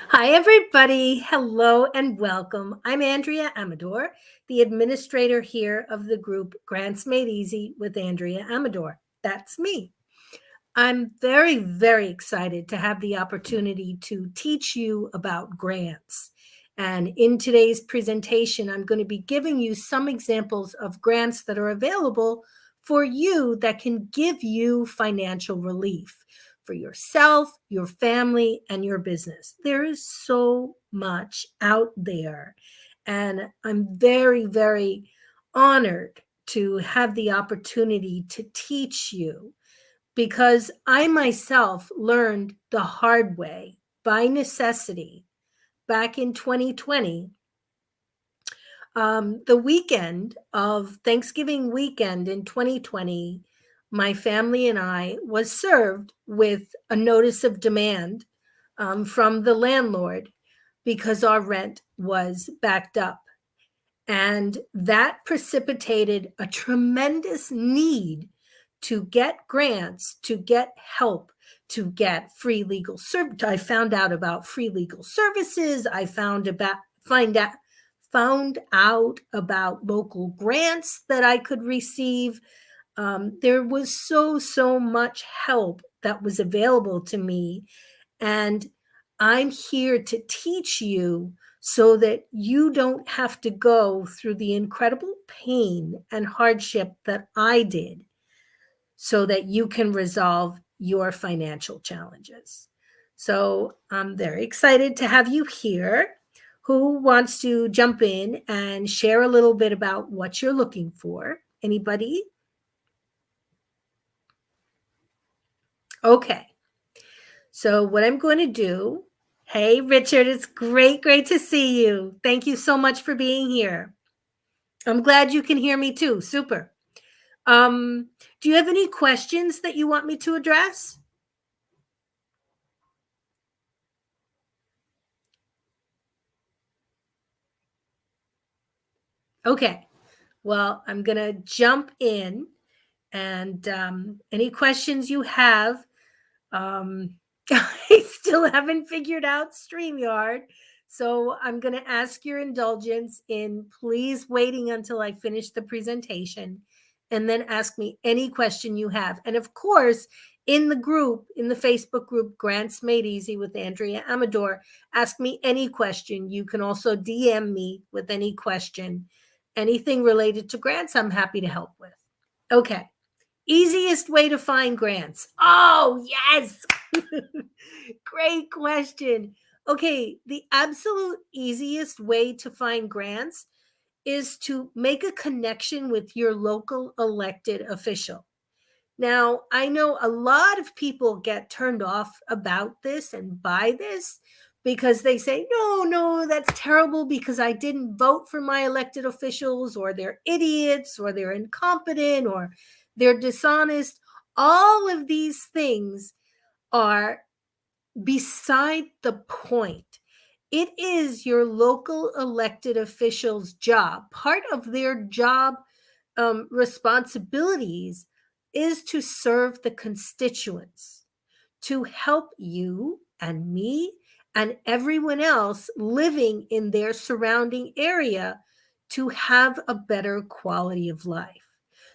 Hi, everybody. Hello and welcome. I'm Andrea Amador, the administrator here of the group Grants Made Easy with Andrea Amador. That's me. I'm very, very excited to have the opportunity to teach you about grants. And in today's presentation, I'm going to be giving you some examples of grants that are available for you that can give you financial relief for yourself, your family, and your business. There is so much out there. And I'm very, very honored to have the opportunity to teach you because I myself learned the hard way by necessity back in 2020. The weekend of Thanksgiving weekend in 2020, my family and I was served with a notice of demand from the landlord because our rent was backed up. And that precipitated a tremendous need to get grants, to get help, to get free legal service. I found out about free legal services. I found out about local grants that I could receive. There was so much help that was available to me, and I'm here to teach you so that you don't have to go through the incredible pain and hardship that I did so that you can resolve your financial challenges. So I'm very excited to have you here. Who wants to jump in and share a little bit about what you're looking for? Anybody? Okay. So what I'm going to do, hey, Richard, it's great to see you. Thank you so much for being here. I'm glad you can hear me too. Super. Um, do you have any questions that you want me to address? Okay. Well, I'm going to jump in, and any questions you have, I still haven't figured out StreamYard. So I'm going to ask your indulgence in please waiting until I finish the presentation and then ask me any question you have. And of course, in the group, in the Facebook group, Grants Made Easy with Andrea Amador, ask me any question. You can also DM me with any question. Anything related to grants, I'm happy to help with. Okay. Easiest way to find grants. Oh, yes. Great question. Okay, the absolute easiest way to find grants is to make a connection with your local elected official. Now, I know a lot of people get turned off about this and by this because they say, no, that's terrible because I didn't vote for my elected officials, or they're idiots, or they're incompetent, or they're dishonest. All of these things are beside the point. It is your local elected official's job. Part of their job responsibilities is to serve the constituents, to help you and me and everyone else living in their surrounding area to have a better quality of life.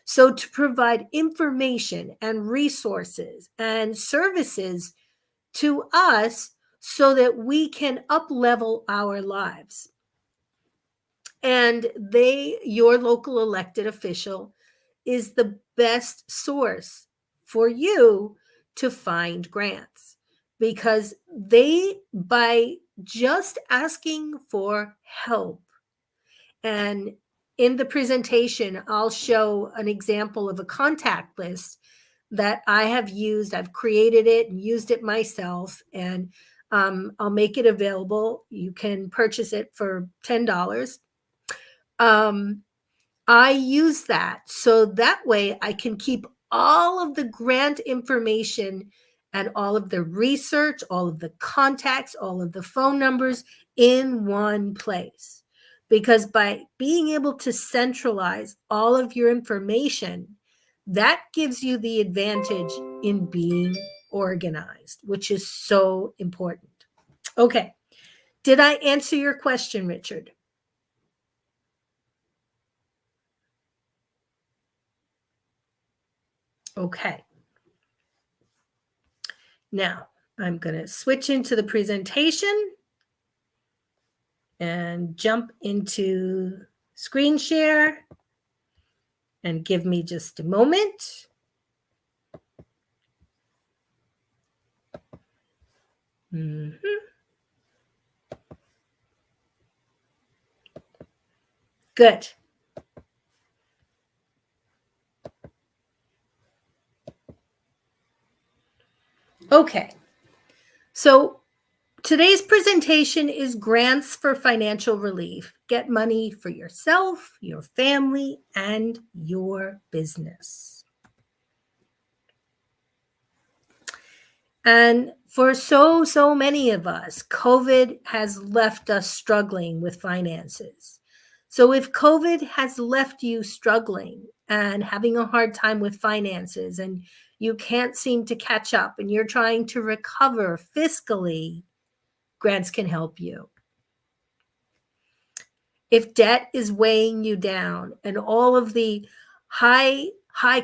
So, to provide information and resources and services to us so that we can up level our lives. And your local elected official is the best source for you to find grants, because by just asking for help, and in the presentation, I'll show an example of a contact list that I have used. I've created it and used it myself, and I'll make it available. You can purchase it for $10. Um, I use that so that way I can keep all of the grant information and all of the research, all of the contacts, all of the phone numbers in one place. Because by being able to centralize all of your information, that gives you the advantage in being organized, which is so important. Okay. Did I answer your question, Richard? Okay. Now, I'm going to switch into the presentation and jump into screen share, and give me just a moment. Mhm. Good. Okay. So today's presentation is grants for financial relief. Get money for yourself, your family, and your business. And for so many of us, COVID has left us struggling with finances. So if COVID has left you struggling and having a hard time with finances, and you can't seem to catch up and you're trying to recover fiscally, grants can help you. If debt is weighing you down and all of the high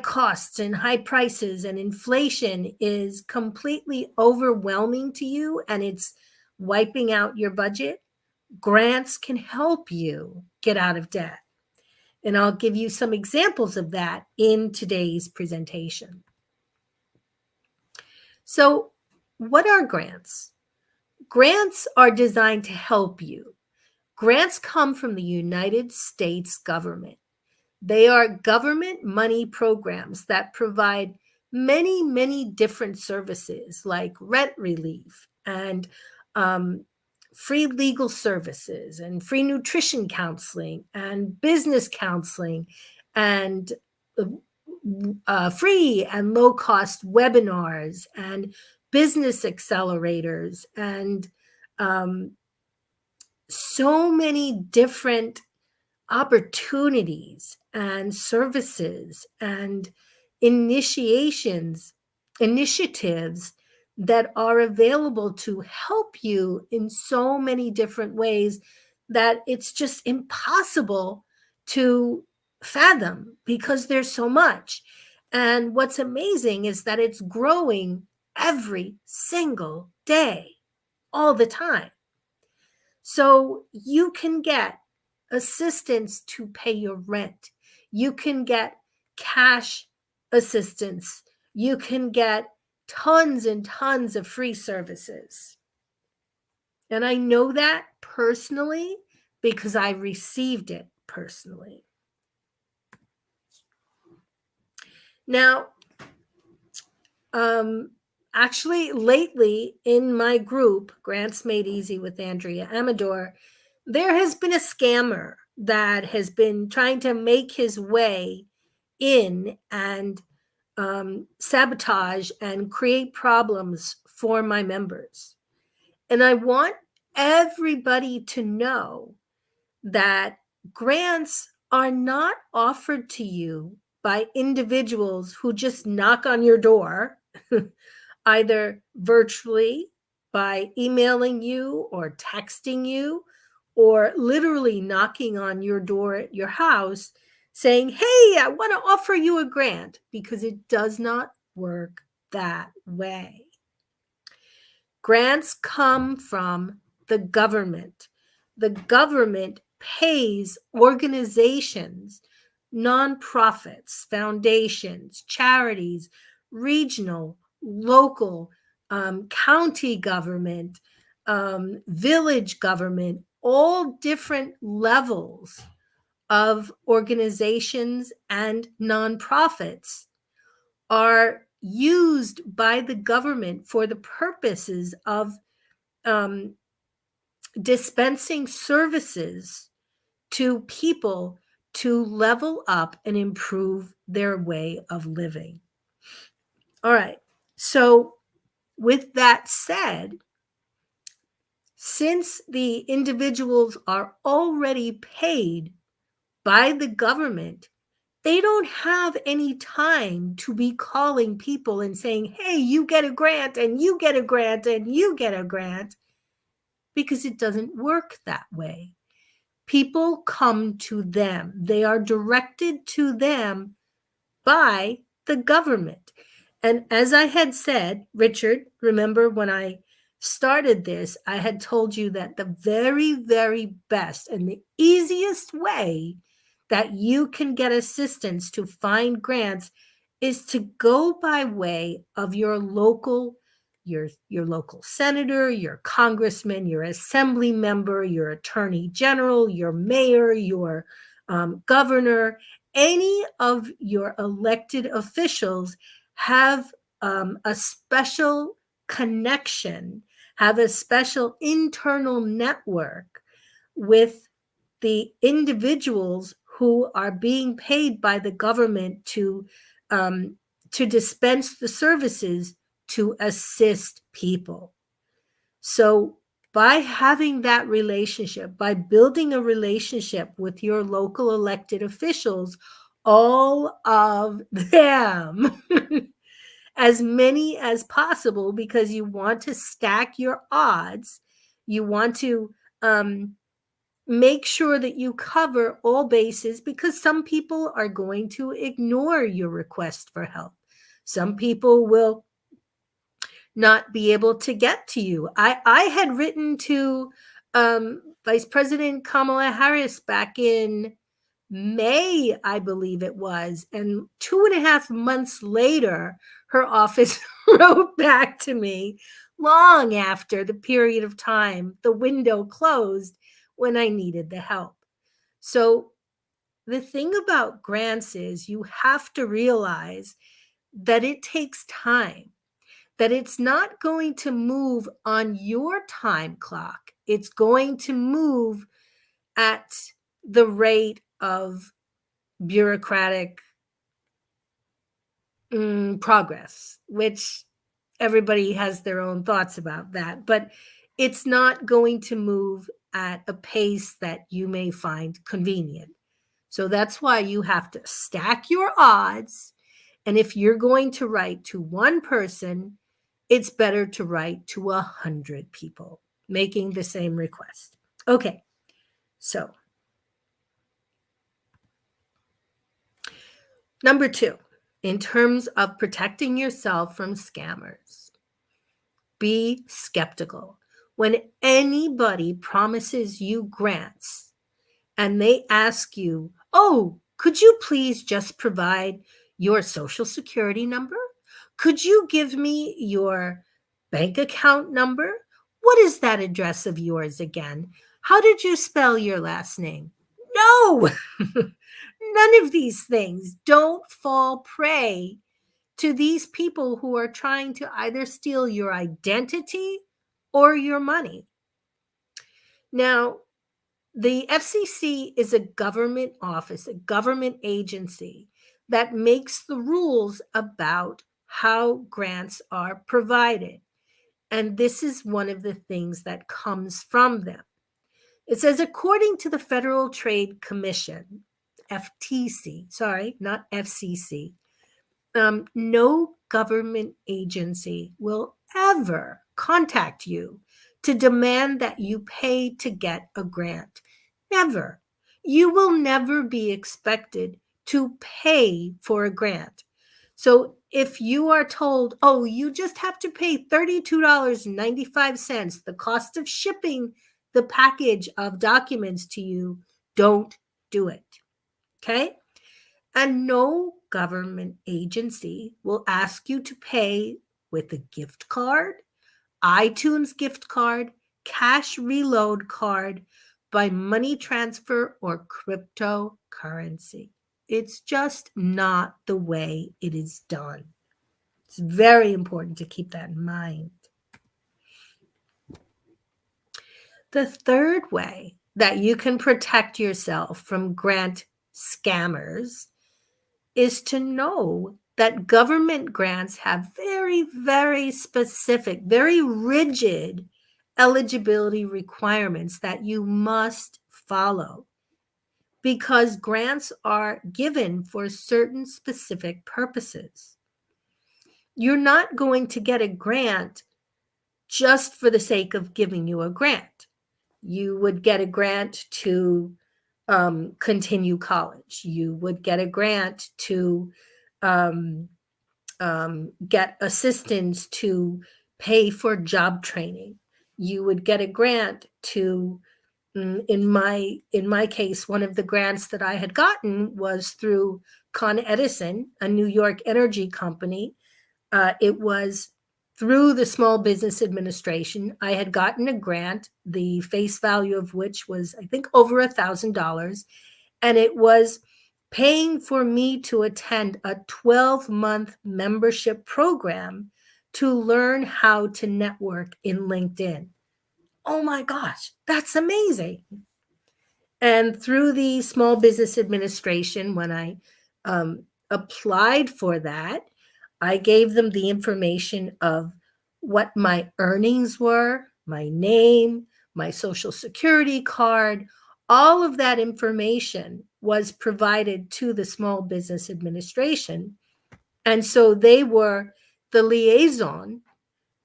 costs and high prices and inflation is completely overwhelming to you and it's wiping out your budget, grants can help you get out of debt. And I'll give you some examples of that in today's presentation. So, what are grants? Grants are designed to help you. Grants come from the United States government. They are government money programs that provide many different services like rent relief and free legal services and free nutrition counseling and business counseling and free and low cost webinars and business accelerators and so many different opportunities and services and initiatives that are available to help you in so many different ways that it's just impossible to fathom because there's so much. And what's amazing is that it's growing every single day, all the time. So you can get assistance to pay your rent. You can get cash assistance. You can get tons and tons of free services. And I know that personally because I received it personally. Now, actually, lately in my group, Grants Made Easy with Andrea Amador, there has been a scammer that has been trying to make his way in and sabotage and create problems for my members. And I want everybody to know that grants are not offered to you by individuals who just knock on your door, either virtually by emailing you or texting you, or literally knocking on your door at your house saying, "Hey, I want to offer you a grant," because it does not work that way. Grants come from the government. The government pays organizations, nonprofits, foundations, charities, regional, local, county government, village government, all different levels of organizations and nonprofits are used by the government for the purposes of dispensing services to people to level up and improve their way of living. All right. So, with that said, since the individuals are already paid by the government, they don't have any time to be calling people and saying, "Hey, you get a grant and you get a grant and you get a grant." because it doesn't work that way. People come to them, they are directed to them by the government. And as I had said, Richard, remember when I started this, I had told you that the very, very best and the easiest way that you can get assistance to find grants is to go by way of your local your local senator, your congressman, your assembly member, your attorney general, your mayor, your governor. Any of your elected officials have a special connection, have a special internal network with the individuals who are being paid by the government um, to dispense the services to assist people. So by having that relationship, by building a relationship with your local elected officials, all of them, as many as possible, because you want to stack your odds, you want to make sure that you cover all bases, because some people are going to ignore your request for help. Some people will not be able to get to you. I had written to Vice President Kamala Harris back in May, I believe it was, and 2.5 months later, her office wrote back to me long after the period of time, the window closed when I needed the help. So the thing about grants is you have to realize that it takes time, that it's not going to move on your time clock. It's going to move at the rate of bureaucratic progress, which everybody has their own thoughts about that. But it's not going to move at a pace that you may find convenient. So that's why you have to stack your odds. And if you're going to write to one person, it's better to write to 100 people making the same request. Okay, so number 2, in terms of protecting yourself from scammers, be skeptical. When anybody promises you grants and they ask you, oh, could you please just provide your social security number? Could you give me your bank account number? What is that address of yours again? How did you spell your last name? No, none of these things. Don't fall prey to these people who are trying to either steal your identity or your money. Now, the FCC is a government office, a government agency that makes the rules about how grants are provided. And this is one of the things that comes from them. It says, according to the Federal Trade Commission, FTC, sorry, not FCC, no government agency will ever contact you to demand that you pay to get a grant. Never. You will never be expected to pay for a grant. So if you are told, oh, you just have to pay $32.95, the cost of shipping the package of documents to you, don't do it. Okay? And no government agency will ask you to pay with a gift card, iTunes gift card, cash reload card, by money transfer or cryptocurrency. It's just not the way it is done. It's very important to keep that in mind. The third way that you can protect yourself from grant scammers is to know that government grants have very, very specific, very rigid eligibility requirements that you must follow, because grants are given for certain specific purposes. You're not going to get a grant just for the sake of giving you a grant. You would get a grant to continue college. You would get a grant to um, get assistance to pay for job training. You would get a grant to, in my case, one of the grants that I had gotten was through Con Edison, a New York energy company. It was through the Small Business Administration. I had gotten a grant, the face value of which was, I think, over $1,000. And it was paying for me to attend a 12-month membership program to learn how to network in LinkedIn. Oh my gosh, that's amazing. And through the Small Business Administration, when I applied for that, I gave them the information of what my earnings were, my name, my social security card. All of that information was provided to the Small Business Administration. And so they were the liaison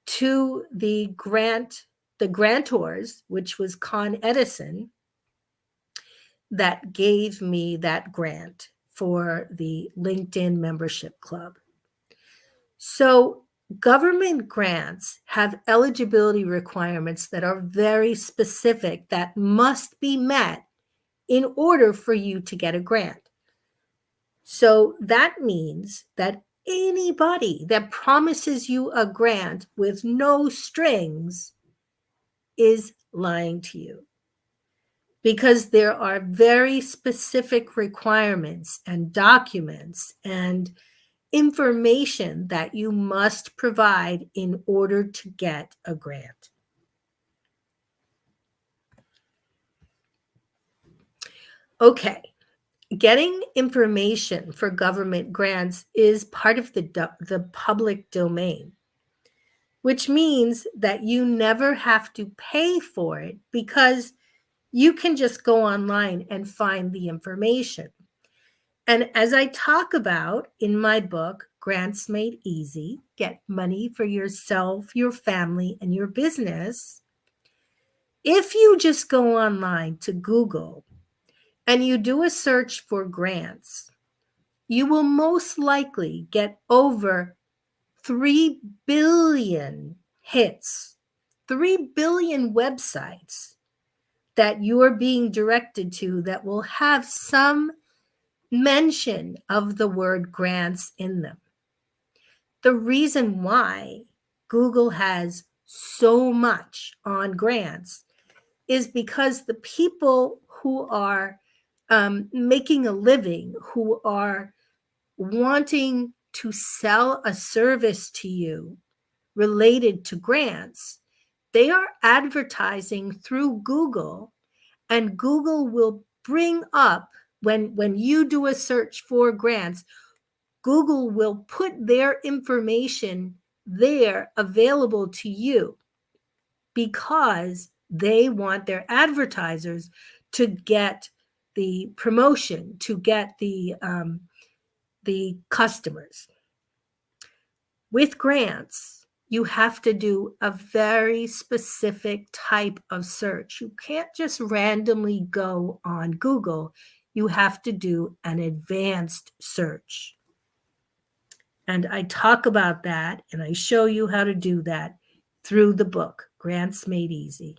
to the grantors, which was Con Edison, that gave me that grant for the LinkedIn membership club. So government grants have eligibility requirements that are very specific that must be met in order for you to get a grant. So that means that anybody that promises you a grant with no strings is lying to you, because there are very specific requirements and documents and information that you must provide in order to get a grant. Okay, getting information for government grants is part of the public domain, which means that you never have to pay for it because you can just go online and find the information. And as I talk about in my book, Grants Made Easy, Get Money for Yourself, Your Family, and Your Business, if you just go online to Google and you do a search for grants, you will most likely get over 3 billion hits, 3 billion websites that you are being directed to that will have some mention of the word grants in them. The reason why Google has so much on grants is because the people who are making a living, who are wanting to sell a service to you related to grants, they are advertising through Google, and Google will bring up, when you do a search for grants, Google will put their information there available to you because they want their advertisers to get the promotion, to get the customers. With grants, you have to do a very specific type of search. You can't just randomly go on Google. You have to do an advanced search. And I talk about that and I show you how to do that through the book, Grants Made Easy.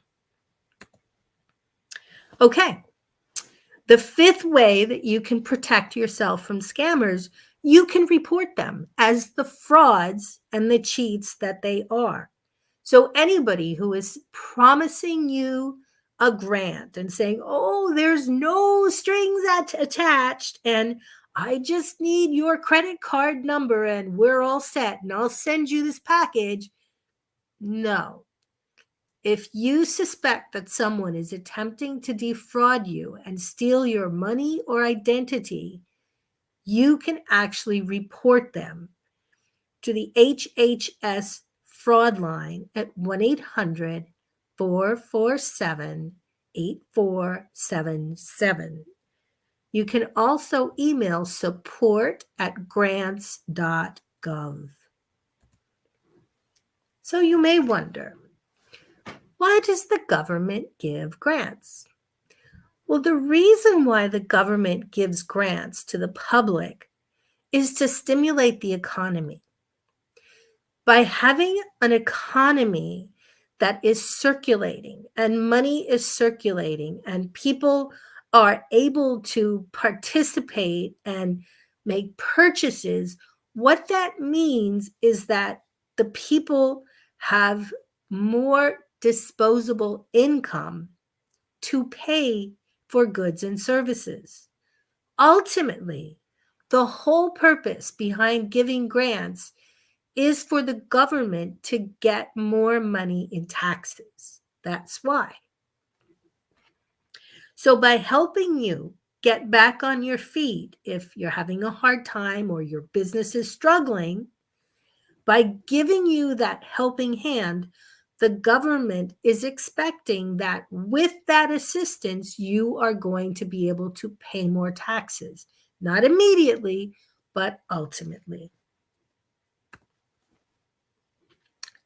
Okay. The fifth way that you can protect yourself from scammers, you can report them as the frauds and the cheats that they are. So anybody who is promising you a grant and saying, oh, there's no strings attached, and I just need your credit card number and we're all set and I'll send you this package. No. If you suspect that someone is attempting to defraud you and steal your money or identity, you can actually report them to the HHS fraud line at 1-800-447-8477. You can also email support@grants.gov. So you may wonder, Why does the government give grants? Well, the reason why the government gives grants to the public is to stimulate the economy. By having an economy that is circulating and money is circulating and people are able to participate and make purchases, what that means is that the people have more disposable income to pay for goods and services. Ultimately, the whole purpose behind giving grants is for the government to get more money in taxes. That's why. So, by helping you get back on your feet if you're having a hard time or your business is struggling, by giving you that helping hand, the government is expecting that with that assistance, you are going to be able to pay more taxes. Not immediately, but ultimately.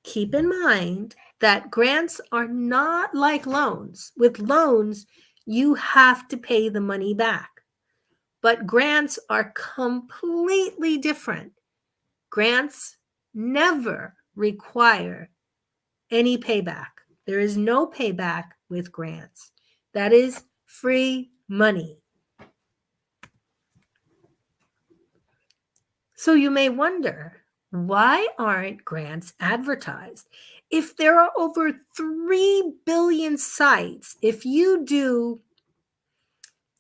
Keep in mind that grants are not like loans. With loans, you have to pay the money back. But grants are completely different. Grants never require any payback. There is no payback with grants. That is free money. So you may wonder, why aren't grants advertised? If there are over 3 billion sites, if you do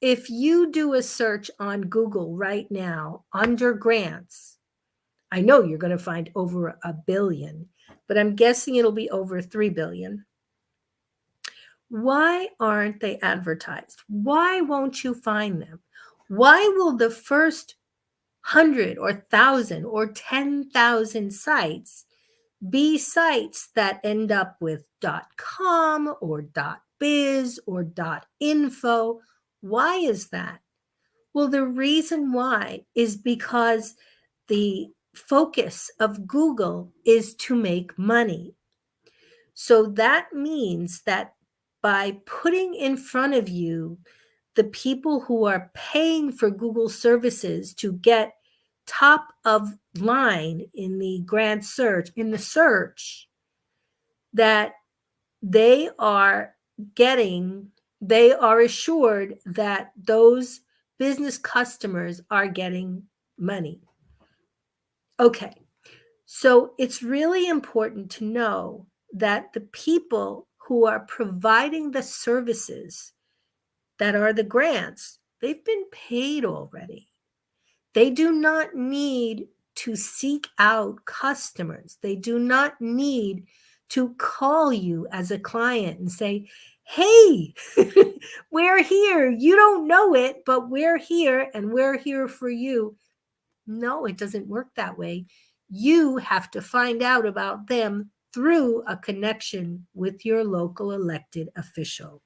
a search on Google right now under grants, I know you're going to find over 1 billion, but I'm guessing it'll be over 3 billion. Why aren't they advertised? Why won't you find them? Why will the first 100 or 1,000 or 10,000 sites be sites that end up with .com or .biz or .info? Why is that? Well, the reason why is because the focus of Google is to make money. So that means that by putting in front of you the people who are paying for Google services to get top of line in the grant search, in the search, that they are assured that those business customers are getting money. Okay, so it's really important to know that the people who are providing the services that are the grants, they've been paid already. They do not need to seek out customers. They do not need to call you as a client and say, hey, we're here. You don't know it, but we're here and we're here for you. No, it doesn't work that way. You have to find out about them through a connection with your local elected official.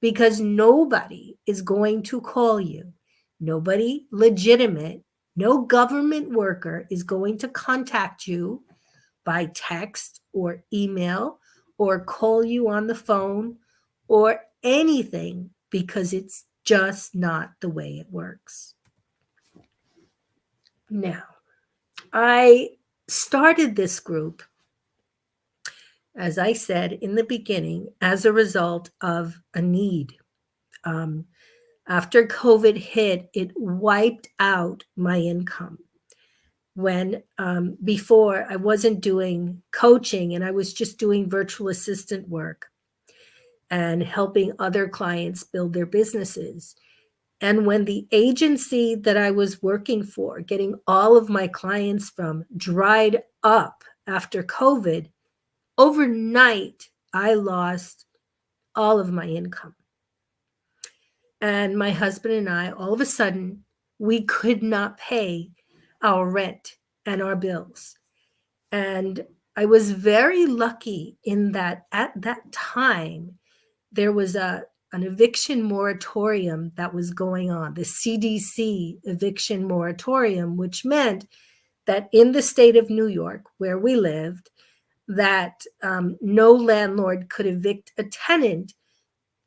Because nobody is going to call you. Nobody legitimate, no government worker is going to contact you by text or email or call you on the phone or anything, because it's just not the way it works. Now, I started this group, as I said in the beginning, as a result of a need. After COVID hit, it wiped out my income. When before I wasn't doing coaching and I was just doing virtual assistant work and helping other clients build their businesses. And when the agency that I was working for, getting all of my clients from, dried up after COVID, overnight, I lost all of my income. And my husband and I, all of a sudden, we could not pay our rent and our bills. And I was very lucky in that at that time, there was an eviction moratorium that was going on, the CDC eviction moratorium, which meant that in the state of New York, where we lived, that no landlord could evict a tenant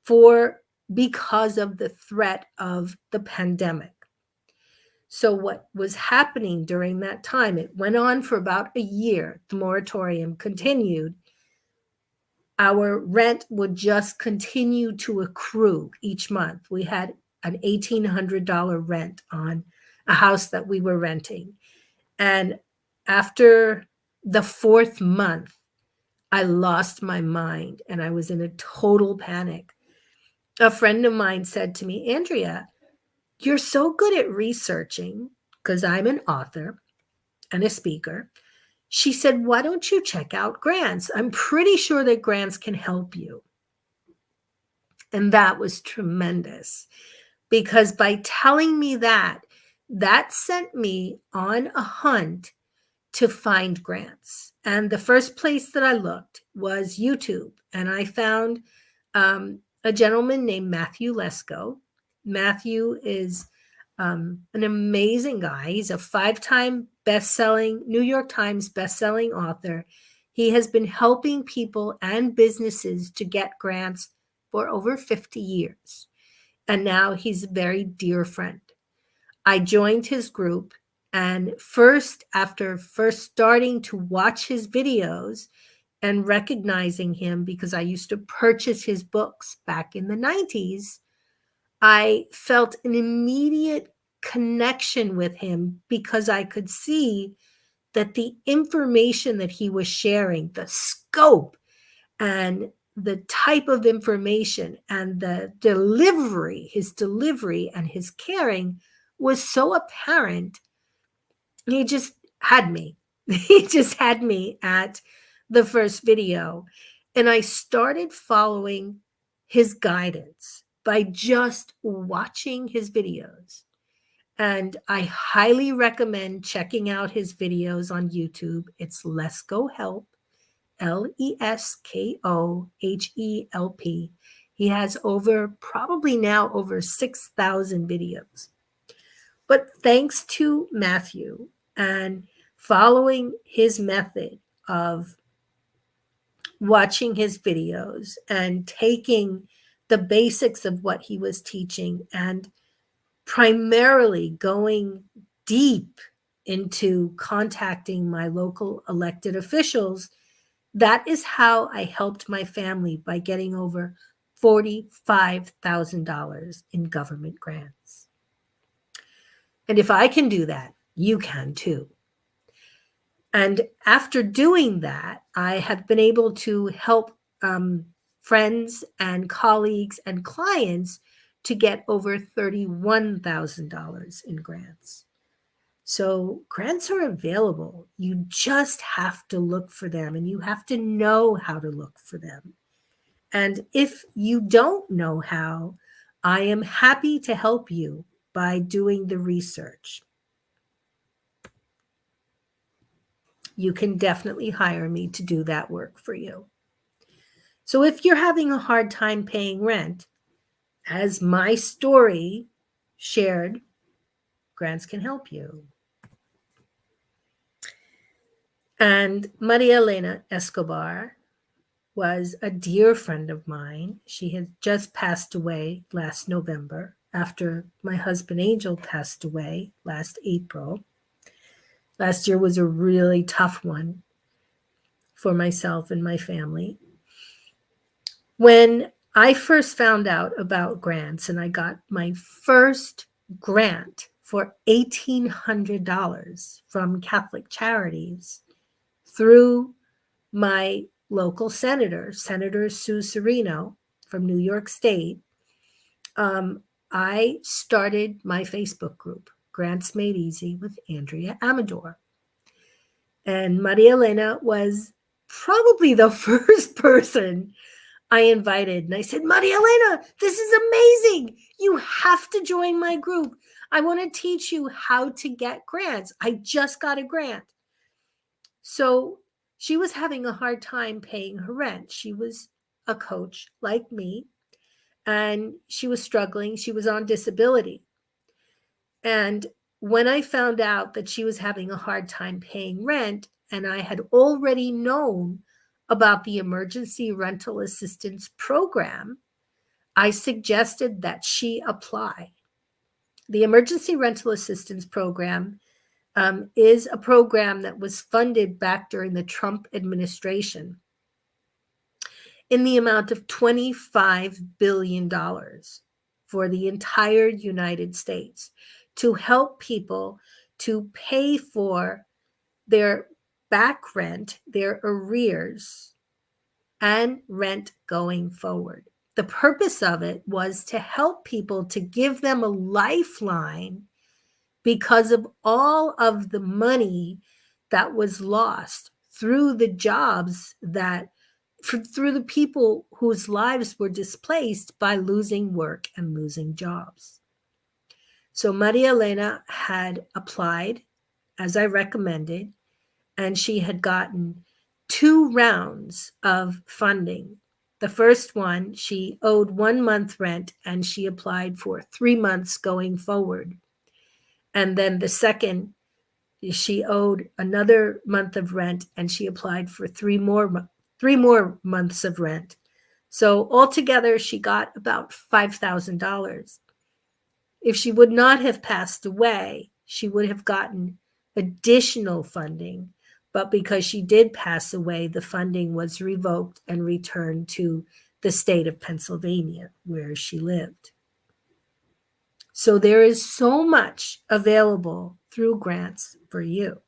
for because of the threat of the pandemic. So what was happening during that time, it went on for about a year. The moratorium continued. Our rent would just continue to accrue each month. We had an $1,800 rent on a house that we were renting. And after the fourth month, I lost my mind and I was in a total panic. A friend of mine said to me, Andrea, you're so good at researching, because I'm an author and a speaker. She said, why don't you check out grants? I'm pretty sure that grants can help you. And that was tremendous, because by telling me that, that sent me on a hunt to find grants. And the first place that I looked was YouTube. And I found a gentleman named Matthew Lesko. Matthew is an amazing guy. He's a 5-time best-selling, New York Times best-selling author. He has been helping people and businesses to get grants for over 50 years. And now he's a very dear friend. I joined his group, and after first starting to watch his videos and recognizing him, because I used to purchase his books back in the 90s, I felt an immediate connection with him, because I could see that the information that he was sharing, the scope and the type of information and the delivery, his delivery and his caring was so apparent. He just had me. He just had me at the first video. And I started following his guidance by just watching his videos. And I highly recommend checking out his videos on YouTube. It's Lesko Help, Leskohelp. He has probably now over 6,000 videos. But thanks to Matthew and following his method of watching his videos and taking the basics of what he was teaching and primarily going deep into contacting my local elected officials, that is how I helped my family by getting over $45,000 in government grants. And if I can do that, you can too. And after doing that, I have been able to help friends and colleagues and clients to get over $31,000 in grants. So grants are available. You just have to look for them, and you have to know how to look for them. And if you don't know how, I am happy to help you by doing the research. You can definitely hire me to do that work for you. So if you're having a hard time paying rent, as my story shared, grants can help you. And Maria Elena Escobar was a dear friend of mine. She had just passed away last November after my husband Angel passed away last April. Last year was a really tough one for myself and my family. When I first found out about grants and I got my first grant for $1,800 from Catholic Charities through my local senator, Senator Sue Serino from New York State, I started my Facebook group, Grants Made Easy with Andrea Amador. And Maria Elena was probably the first person I invited. And I said, Maria Elena, this is amazing. You have to join my group. I want to teach you how to get grants. I just got a grant. So she was having a hard time paying her rent. She was a coach like me, and she was struggling. She was on disability. And when I found out that she was having a hard time paying rent, and I had already known about the Emergency Rental Assistance Program, I suggested that she apply. The Emergency Rental Assistance Program is a program that was funded back during the Trump administration in the amount of $25 billion for the entire United States to help people to pay for their back rent, their arrears, and rent going forward. The purpose of it was to help people, to give them a lifeline because of all of the money that was lost through the jobs that, through the people whose lives were displaced by losing work and losing jobs. So Maria Elena had applied, as I recommended, and she had gotten 2 rounds of funding. The first one, she owed 1 month rent and she applied for 3 months going forward. And then the second, she owed another month of rent and she applied for 3 more months of rent. So altogether, she got about $5,000. If she would not have passed away, she would have gotten additional funding. But because she did pass away, the funding was revoked and returned to the state of Pennsylvania, where she lived. So there is so much available through grants for you.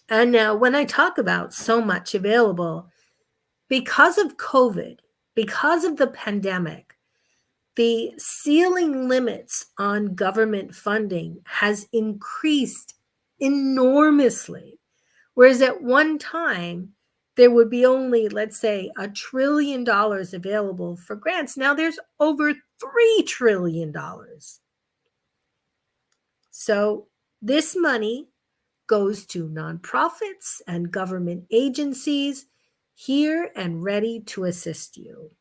And now, when I talk about so much available, because of COVID, because of the pandemic, the ceiling limits on government funding has increased enormously. Whereas at one time, there would be only, let's say, $1 trillion available for grants. Now there's over $3 trillion. So this money goes to nonprofits and government agencies here and ready to assist you.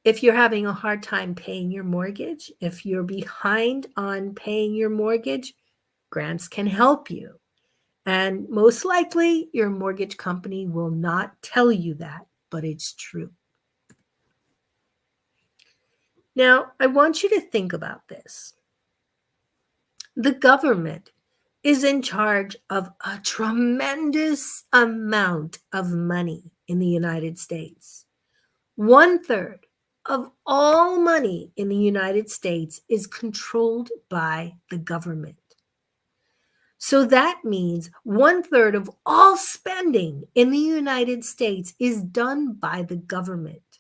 If you're having a hard time paying your mortgage, if you're behind on paying your mortgage, grants can help you. And most likely, your mortgage company will not tell you that, but it's true. Now, I want you to think about this. The government is in charge of a tremendous amount of money in the United States. 1/3 of all money in the United States is controlled by the government. So that means 1/3 of all spending in the United States is done by the government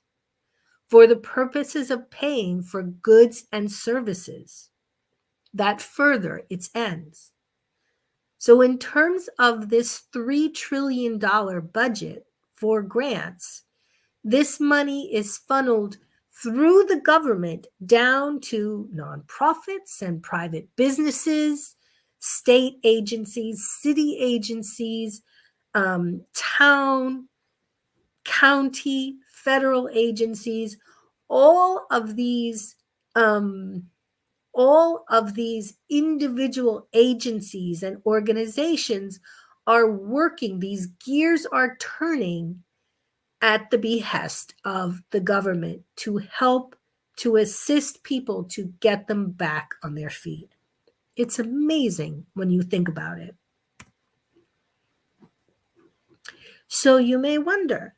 for the purposes of paying for goods and services that further its ends. So in terms of this $3 trillion budget for grants, this money is funneled through the government down to nonprofits and private businesses, state agencies, city agencies, town, county, federal agencies. All of these individual agencies and organizations are working, these gears are turning at the behest of the government to help, to assist people to get them back on their feet. It's amazing when you think about it. So you may wonder,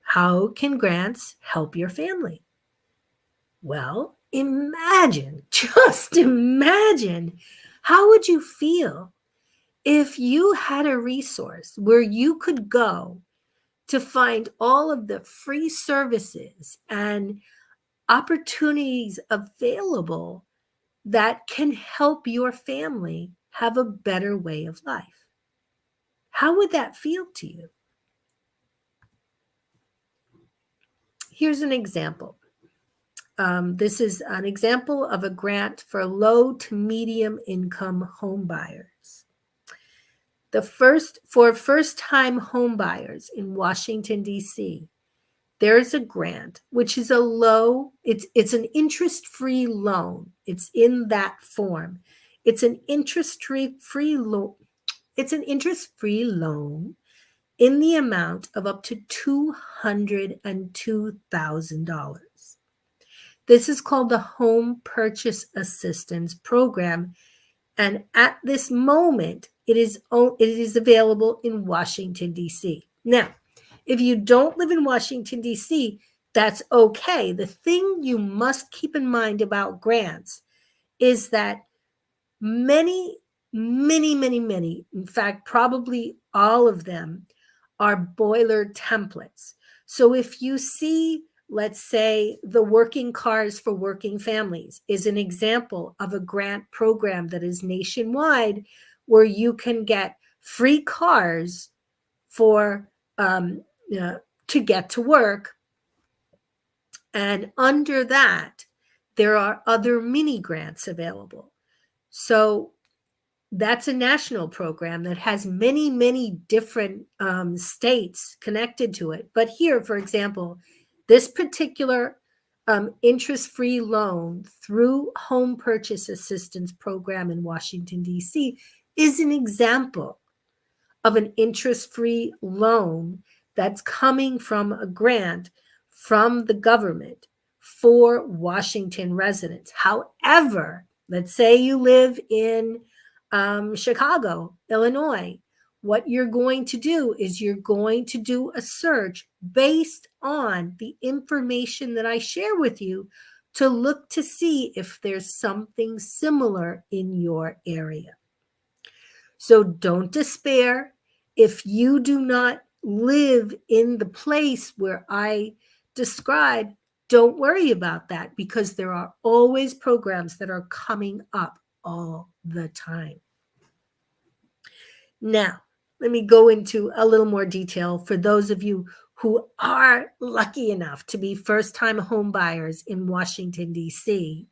how can grants help your family? Well, imagine, just imagine, how would you feel if you had a resource where you could go to find all of the free services and opportunities available that can help your family have a better way of life? How would that feel to you? Here's an example. This is an example of a grant for low to medium income home buyers. For first-time home buyers in Washington, D.C., there is a grant, which is it's an interest-free loan. It's in that form. It's an interest-free loan. It's an interest-free loan in the amount of up to $202,000. This is called the Home Purchase Assistance Program, and at this moment, it is available in Washington, D.C. Now, if you don't live in Washington, D.C., that's okay. The thing you must keep in mind about grants is that many, many, in fact, probably all of them are boiler templates. So if you see, let's say, the Working Cars for Working Families is an example of a grant program that is nationwide where you can get free cars for to get to work. And under that, there are other mini grants available. So that's a national program that has many, many different states connected to it. But here, for example, this particular interest-free loan through Home Purchase Assistance Program in Washington, D.C. is an example of an interest-free loan that's coming from a grant from the government for Washington residents. However, let's say you live in Chicago, Illinois. What you're going to do is you're going to do a search based on the information that I share with you to look to see if there's something similar in your area. So don't despair. If you do not live in the place where I describe, don't worry about that because there are always programs that are coming up all the time. Now, let me go into a little more detail for those of you who are lucky enough to be first-time home buyers in Washington, D.C.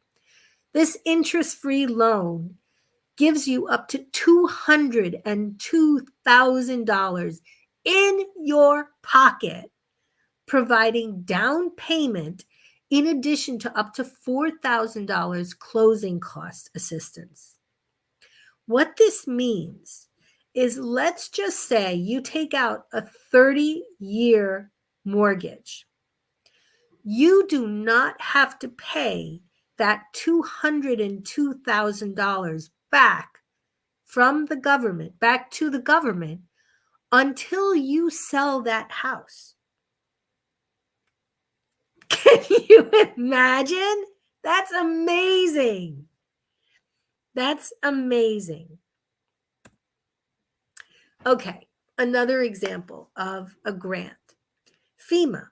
This interest-free loan gives you up to $202,000 in your pocket, providing down payment in addition to up to $4,000 closing cost assistance. What this means is, let's just say you take out a 30-year mortgage. You do not have to pay that $202,000 back from the government, back to the government, until you sell that house. Can you imagine? That's amazing. That's amazing. Okay, another example of a grant. FEMA,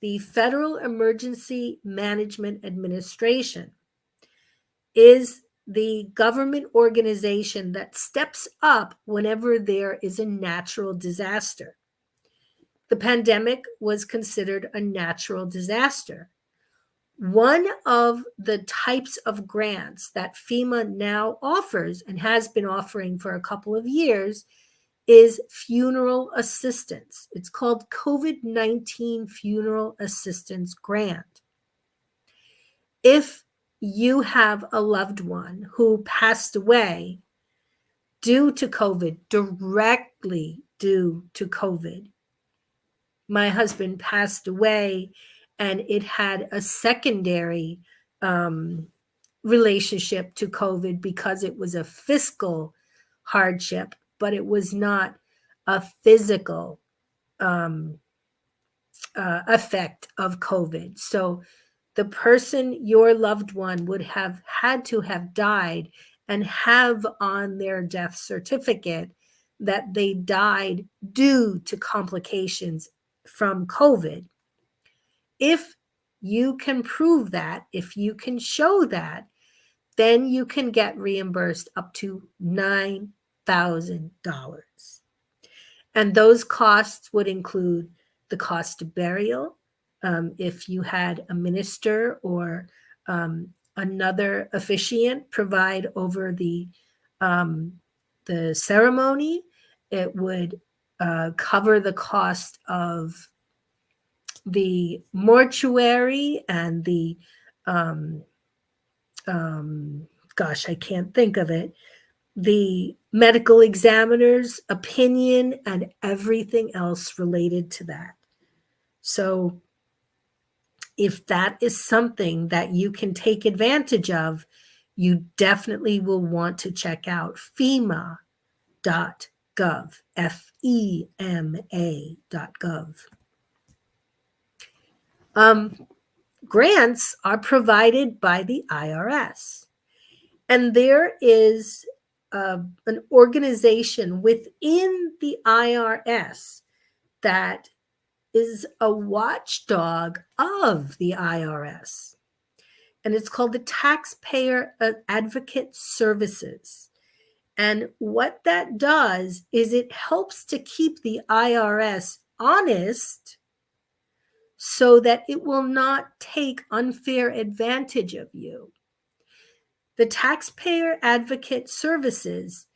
the Federal Emergency Management Administration, is the government organization that steps up whenever there is a natural disaster. The pandemic was considered a natural disaster. One of the types of grants that FEMA now offers and has been offering for a couple of years is funeral assistance. It's called COVID-19 Funeral Assistance Grant. If you have a loved one who passed away due to COVID, directly due to COVID. My husband passed away, and it had a secondary relationship to COVID because it was a fiscal hardship, but it was not a physical effect of COVID. So the person, your loved one, would have had to have died and have on their death certificate that they died due to complications from COVID. If you can prove that, if you can show that, then you can get reimbursed up to $9,000. And those costs would include the cost of burial, if you had a minister or another officiant provide over the ceremony. It would cover the cost of the mortuary and the gosh, I can't think of it, the medical examiner's opinion and everything else related to that. So if that is something that you can take advantage of, you definitely will want to check out FEMA.gov, FEMA.gov. Grants are provided by the IRS, and there is an organization within the IRS that is a watchdog of the IRS, and it's called the Taxpayer Advocate Services. And what that does is it helps to keep the IRS honest so that it will not take unfair advantage of you. The Taxpayer Advocate Services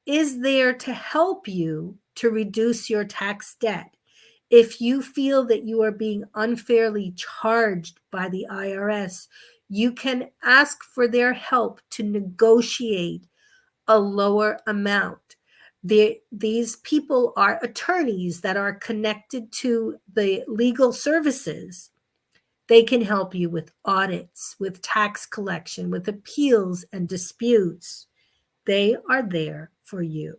is there to help you to reduce your tax debt. If you feel that you are being unfairly charged by the IRS, you can ask for their help to negotiate a lower amount. These people are attorneys that are connected to the legal services. They can help you with audits, with tax collection, with appeals and disputes. They are there for you.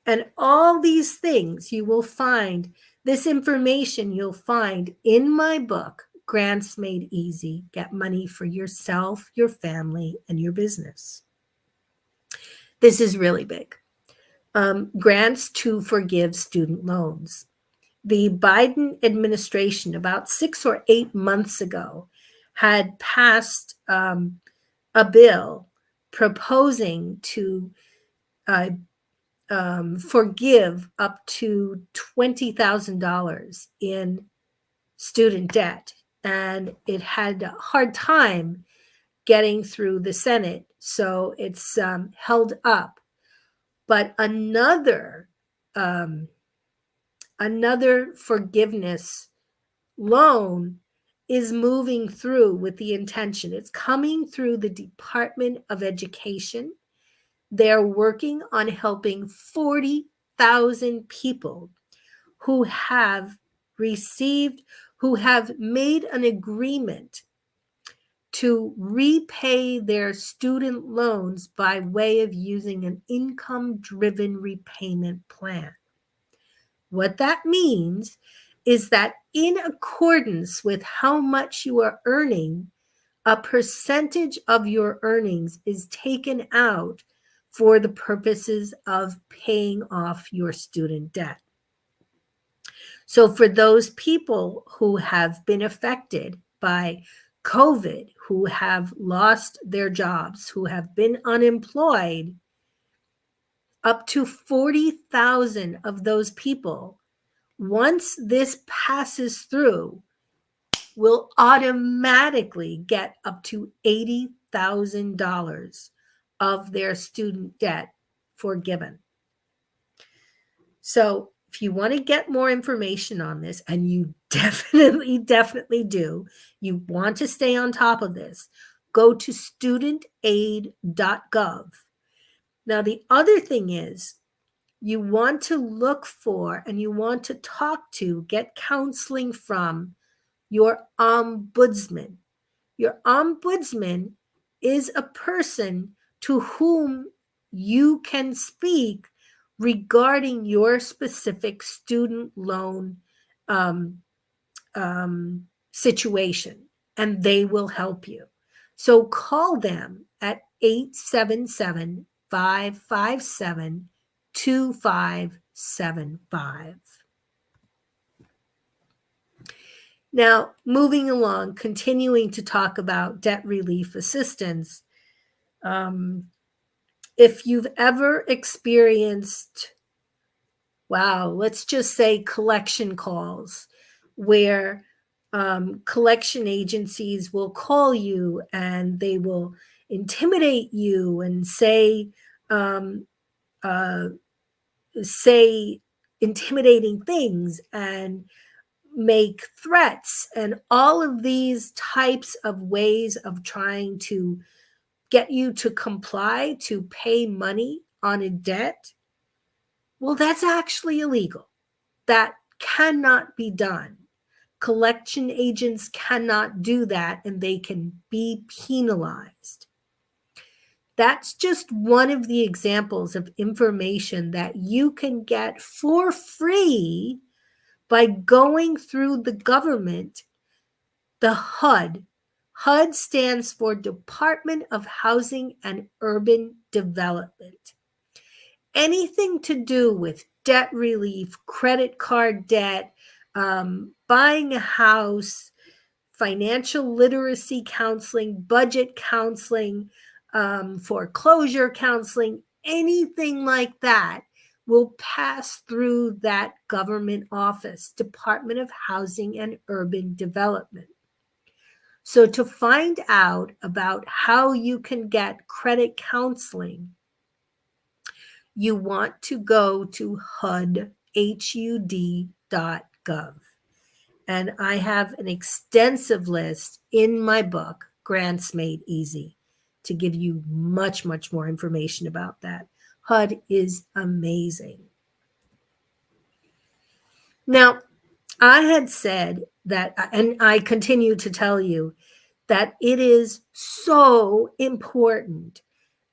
And all these things you will find, this information you'll find in my book, Grants Made Easy. Get money for yourself, your family, and your business. This is really big. Grants to forgive student loans. The Biden administration, about 6 or 8 months ago, had passed a bill proposing to forgive up to $20,000 in student debt. And it had a hard time getting through the Senate, so it's held up. But another forgiveness loan is moving through with the intention. It's coming through the Department of Education. They're working on helping 40,000 people who have made an agreement to repay their student loans by way of using an income-driven repayment plan. What that means is that in accordance with how much you are earning, a percentage of your earnings is taken out for the purposes of paying off your student debt. So for those people who have been affected by COVID, who have lost their jobs, who have been unemployed, up to 40,000 of those people, once this passes through, will automatically get up to $80,000 of their student debt forgiven. So if you want to get more information on this, and you definitely do, you want to stay on top of this, go to studentaid.gov. Now, the other thing is, you want to look for and you want to talk to, get counseling from your ombudsman. Your ombudsman is a person to whom you can speak regarding your specific student loan situation, and they will help you. So call them at 877-557-2575. Now, moving along, continuing to talk about debt relief assistance. If you've ever experienced, let's just say collection calls, where collection agencies will call you and they will intimidate you and say intimidating things and make threats and all of these types of ways of trying to get you to comply to pay money on a debt, well, that's actually illegal. That cannot be done. Collection agents cannot do that, and they can be penalized. That's just one of the examples of information that you can get for free by going through the government, the HUD. HUD stands for Department of Housing and Urban Development. Anything to do with debt relief, credit card debt, buying a house, financial literacy counseling, budget counseling, foreclosure counseling, anything like that will pass through that government office, Department of Housing and Urban Development. So to find out about how you can get credit counseling, you want to go to hud.gov. And I have an extensive list in my book, Grants Made Easy, to give you much, much more information about that. HUD is amazing. Now, I had said that, and I continue to tell you, that it is so important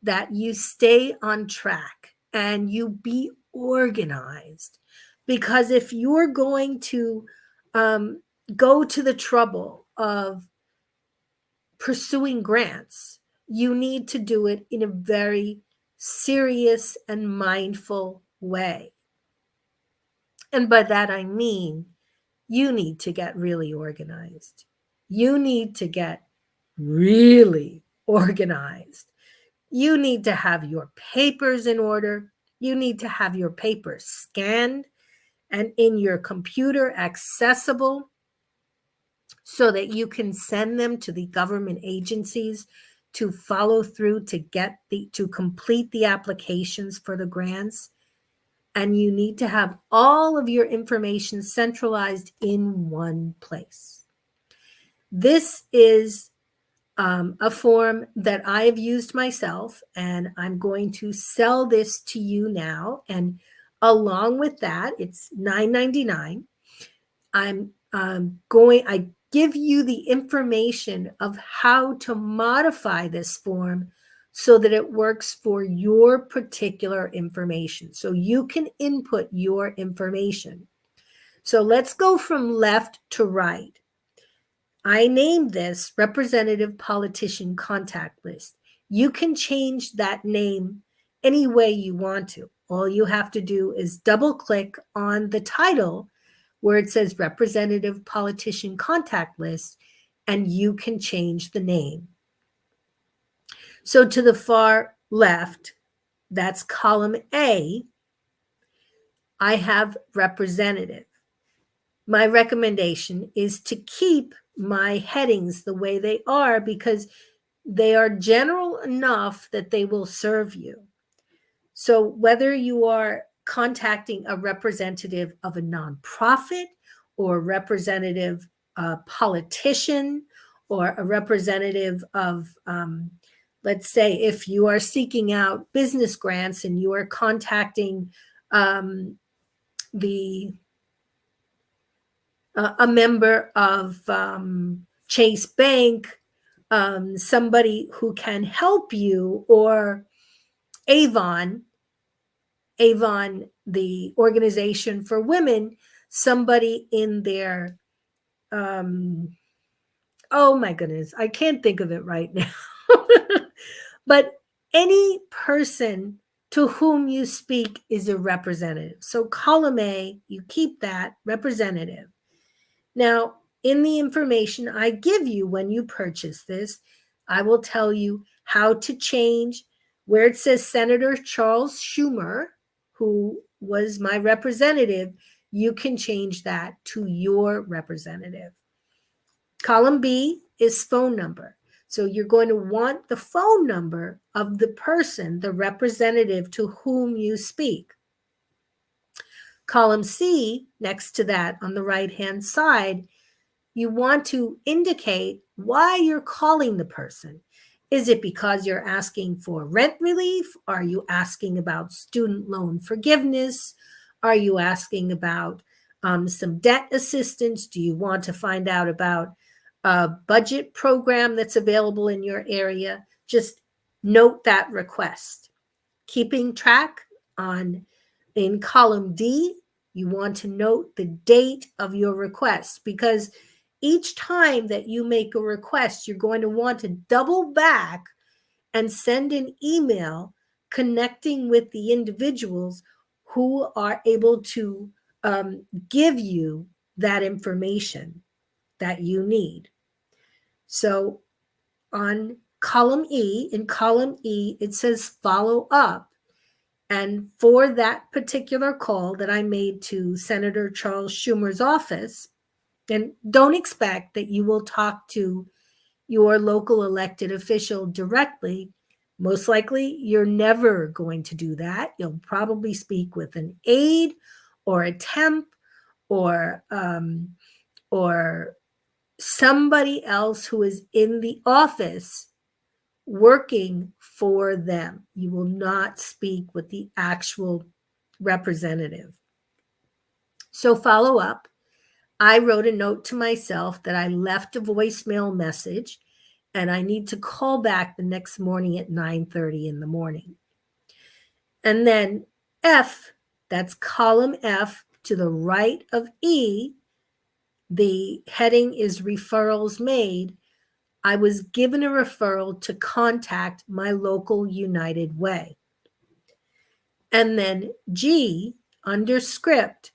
that you stay on track and you be organized. Because if you're going to go to the trouble of pursuing grants, you need to do it in a very serious and mindful way. And by that, I mean, you need to get really organized. You need to get really organized. You need to have your papers in order. You need to have your papers scanned and in your computer accessible so that you can send them to the government agencies to follow through to complete the applications for the grants. And you need to have all of your information centralized in one place. This is a form that I've used myself, and I'm going to sell this to you now. And along with that, it's $9.99. I give you the information of how to modify this form so that it works for your particular information. So you can input your information. So let's go from left to right. I named this Representative Politician Contact List. You can change that name any way you want to. All you have to do is double click on the title where it says Representative Politician Contact List, and you can change the name. So to the far left, that's column A, I have representative. My recommendation is to keep my headings the way they are because they are general enough that they will serve you. So whether you are contacting a representative of a nonprofit or representative politician or a representative of, let's say, if you are seeking out business grants and you are contacting a member of Chase Bank, somebody who can help you, or Avon, the organization for women, somebody in their, oh my goodness, I can't think of it right now. But any person to whom you speak is a representative. So column A, you keep that representative. Now, in the information I give you when you purchase this, I will tell you how to change where it says Senator Charles Schumer, who was my representative. You can change that to your representative. Column B is phone number. So you're going to want the phone number of the person, the representative to whom you speak. Column C, next to that on the right-hand side, you want to indicate why you're calling the person. Is it because you're asking for rent relief? Are you asking about student loan forgiveness? Are you asking about some debt assistance? Do you want to find out about a budget program that's available in your area? Just note that request. Keeping track on in column D, you want to note the date of your request, because each time that you make a request, you're going to want to double back and send an email connecting with the individuals who are able to give you that information that you need. So on column E, in column E, it says follow up. And for that particular call that I made to Senator Charles Schumer's office, and don't expect that you will talk to your local elected official directly. Most likely, you're never going to do that. You'll probably speak with an aide or a temp or somebody else who is in the office working for them. You will not speak with the actual representative. So follow up. I wrote a note to myself that I left a voicemail message and I need to call back the next morning at 9:30 in the morning. And then F, that's column F to the right of E, the heading is referrals made. I was given a referral to contact my local United Way. And then G, under script,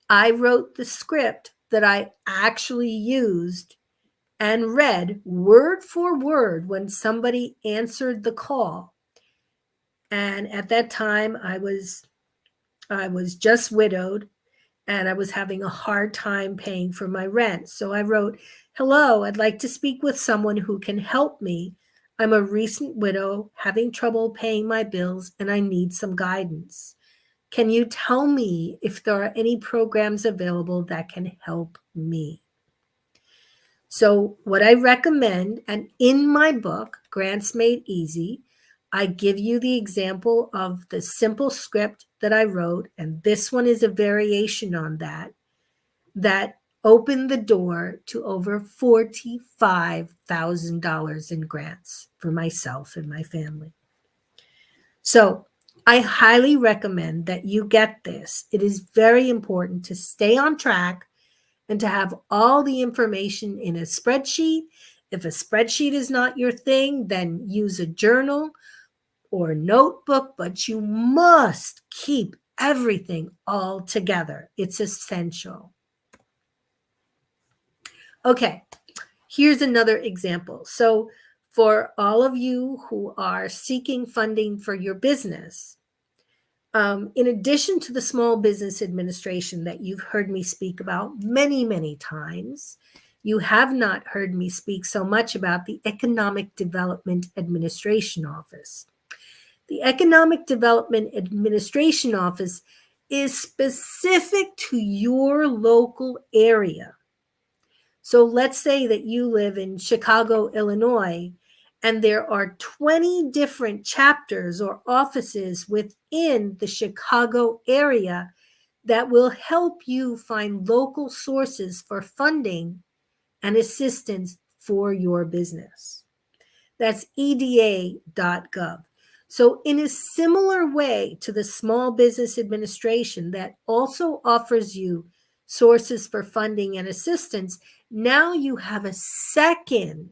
I wrote the script that I actually used and read word for word when somebody answered the call. And at that time, I was just widowed and I was having a hard time paying for my rent. So I wrote, "Hello, I'd like to speak with someone who can help me. I'm a recent widow having trouble paying my bills and I need some guidance. Can you tell me if there are any programs available that can help me?" So what I recommend, and in my book, Grants Made Easy, I give you the example of the simple script that I wrote, and this one is a variation on that opened the door to over $45,000 in grants for myself and my family. So I highly recommend that you get this. It is very important to stay on track and to have all the information in a spreadsheet. If a spreadsheet is not your thing, then use a journal or notebook, but you must keep everything all together. It's essential. Okay, here's another example. So for all of you who are seeking funding for your business, in addition to the Small Business Administration that you've heard me speak about many, many times, you have not heard me speak so much about the Economic Development Administration Office. The Economic Development Administration Office is specific to your local area. So let's say that you live in Chicago, Illinois, and there are 20 different chapters or offices within the Chicago area that will help you find local sources for funding and assistance for your business. That's eda.gov. So in a similar way to the Small Business Administration that also offers you sources for funding and assistance, now you have a second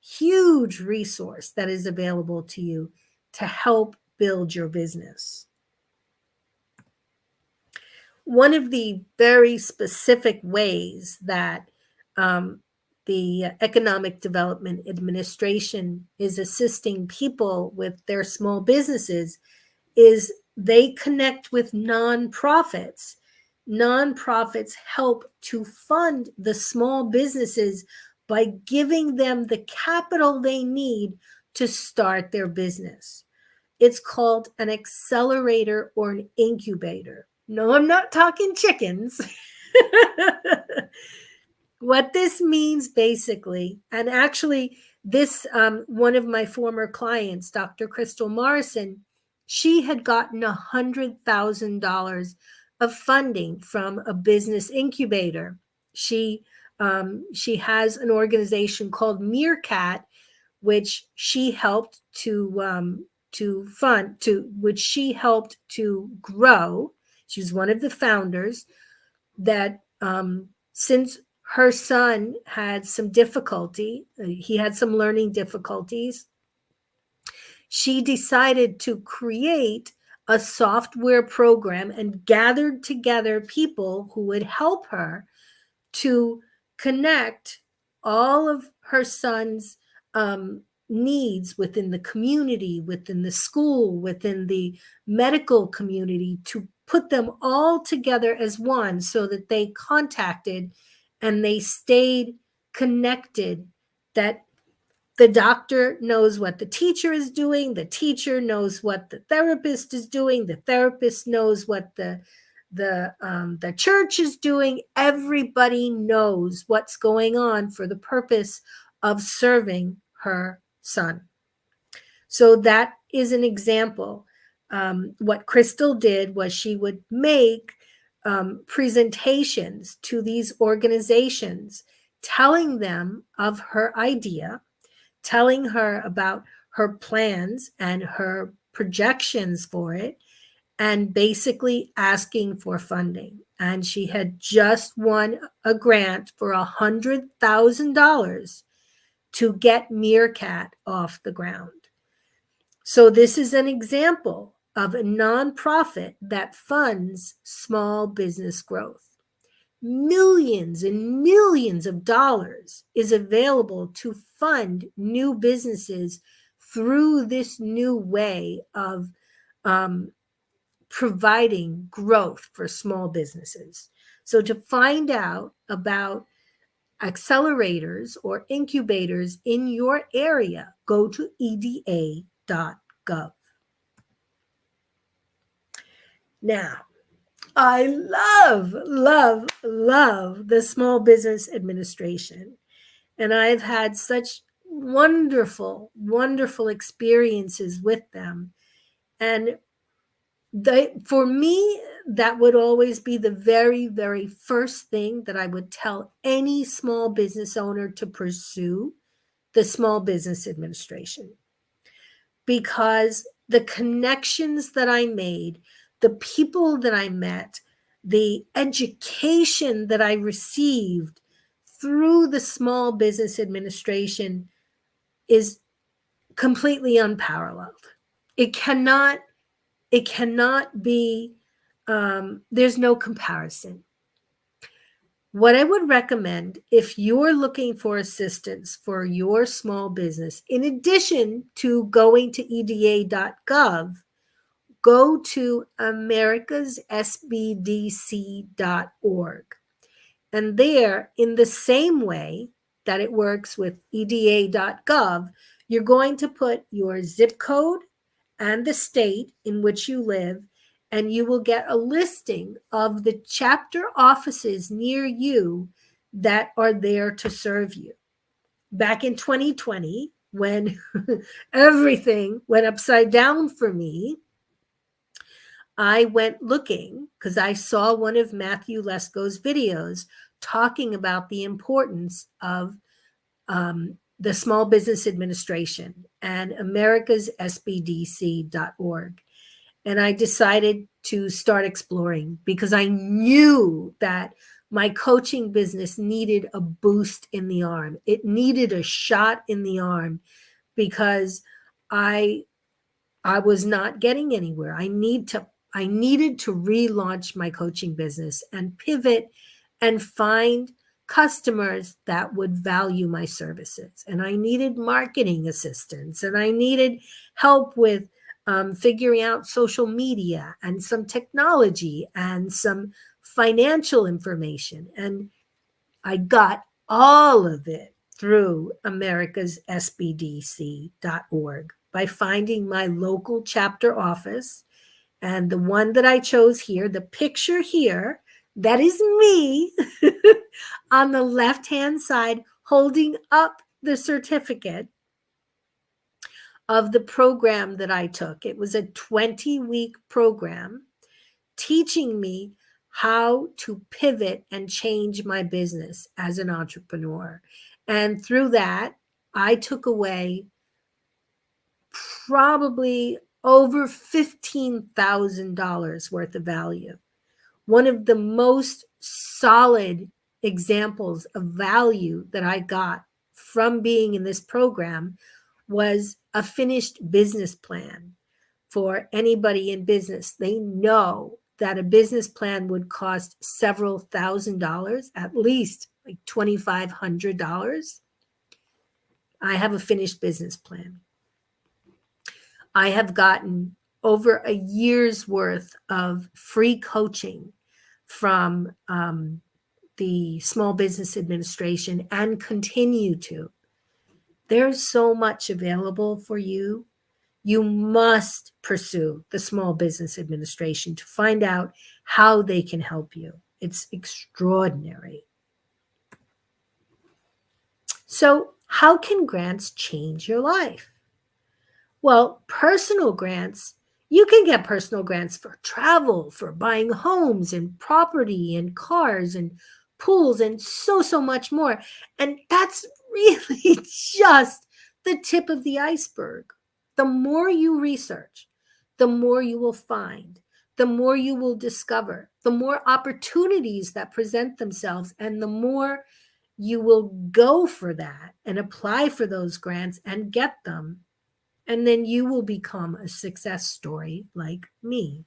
huge resource that is available to you to help build your business. One of the very specific ways that the Economic Development Administration is assisting people with their small businesses is they connect with nonprofits. Nonprofits help to fund the small businesses by giving them the capital they need to start their business. It's called an accelerator or an incubator. No, I'm not talking chickens. What this means basically, and actually, this one of my former clients, Dr. Crystal Morrison, she had gotten $100,000 of funding from a business incubator. She has an organization called Meerkat, which she helped to fund, to which she helped to grow. She's one of the founders. That since her son had some difficulty, he had some learning difficulties, she decided to create a software program and gathered together people who would help her to connect all of her son's needs within the community, within the school, within the medical community, to put them all together as one so that they contacted and they stayed connected, that the doctor knows what the teacher is doing, the teacher knows what the therapist is doing, the therapist knows what the church is doing. Everybody knows what's going on for the purpose of serving her son. So that is an example. What Crystal did was she would make presentations to these organizations, telling them of her idea, telling her about her plans and her projections for it, and basically asking for funding. And she had just won a grant for $100,000 to get Meerkat off the ground. So this is an example of a nonprofit that funds small business growth. Millions and millions of dollars is available to fund new businesses through this new way of providing growth for small businesses. So to find out about accelerators or incubators in your area, go to eda.gov. Now, I love the Small Business Administration. And I've had such wonderful experiences with them. And for me, that would always be the very first thing that I would tell any small business owner to pursue, the Small Business Administration. Because the connections that I made, the people that I met, the education that I received through the Small Business Administration is completely unparalleled. It cannot be, there's no comparison. What I would recommend, if you're looking for assistance for your small business, in addition to going to eda.gov, go to americassbdc.org. And there, in the same way that it works with eda.gov, you're going to put your zip code and the state in which you live, and you will get a listing of the chapter offices near you that are there to serve you. Back in 2020, when everything went upside down for me, I went looking because I saw one of Matthew Lesko's videos talking about the importance of the Small Business Administration and americassbdc.org. And I decided to start exploring because I knew that my coaching business needed a boost in the arm. It needed a shot in the arm because I was not getting anywhere. I needed to relaunch my coaching business and pivot and find customers that would value my services. And I needed marketing assistance, and I needed help with figuring out social media and some technology and some financial information. And I got all of it through americassbdc.org by finding my local chapter office And the one that I chose here, the picture here, that is me on the left-hand side holding up the certificate of the program that I took. It was a 20-week program teaching me how to pivot and change my business as an entrepreneur. And through that, I took away probably over $15,000 worth of value. One of the most solid examples of value that I got from being in this program was a finished business plan. For anybody in business, they know that a business plan would cost several $1,000s, at least like $2,500. I have a finished business plan. I have gotten over a year's worth of free coaching from the Small Business Administration and continue to. There's so much available for you. You must pursue the Small Business Administration to find out how they can help you. It's extraordinary. So, how can grants change your life? Well, personal grants, you can get personal grants for travel, for buying homes and property and cars and pools and so much more. And that's really just the tip of the iceberg. The more you research, the more you will find, the more you will discover, the more opportunities that present themselves, and the more you will go for that and apply for those grants and get them. And then you will become a success story like me.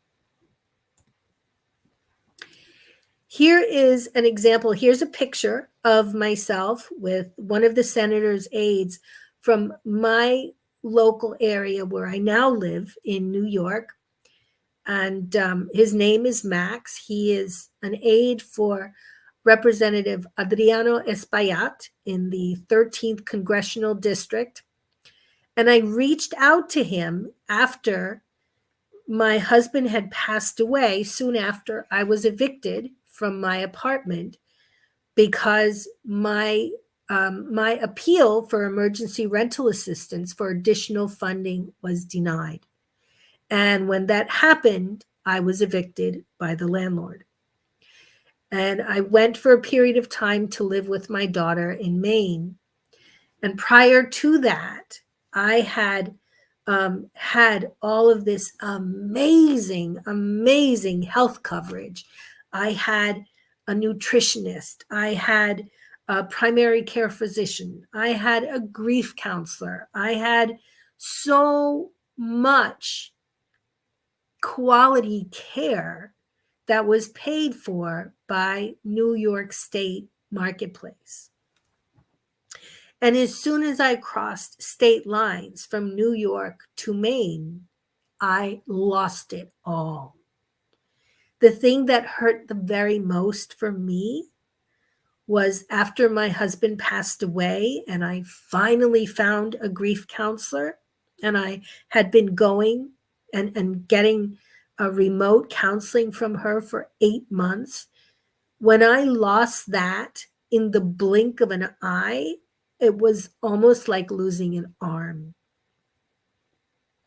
Here is an example. Here's a picture of myself with one of the senator's aides from my local area where I now live in New York. And his name is Max. He is an aide for Representative Adriano Espaillat in the 13th Congressional District. And I reached out to him after my husband had passed away, soon after I was evicted from my apartment, because my appeal for emergency rental assistance for additional funding was denied. And when that happened, I was evicted by the landlord. And I went for a period of time to live with my daughter in Maine. And prior to that, I had had all of this amazing health coverage. I had a nutritionist. I had a primary care physician. I had a grief counselor. I had so much quality care that was paid for by New York State Marketplace. And as soon as I crossed state lines from New York to Maine, I lost it all. The thing that hurt the very most for me was after my husband passed away and I finally found a grief counselor, and I had been going and getting a remote counseling from her for 8 months. When I lost that in the blink of an eye, it was almost like losing an arm.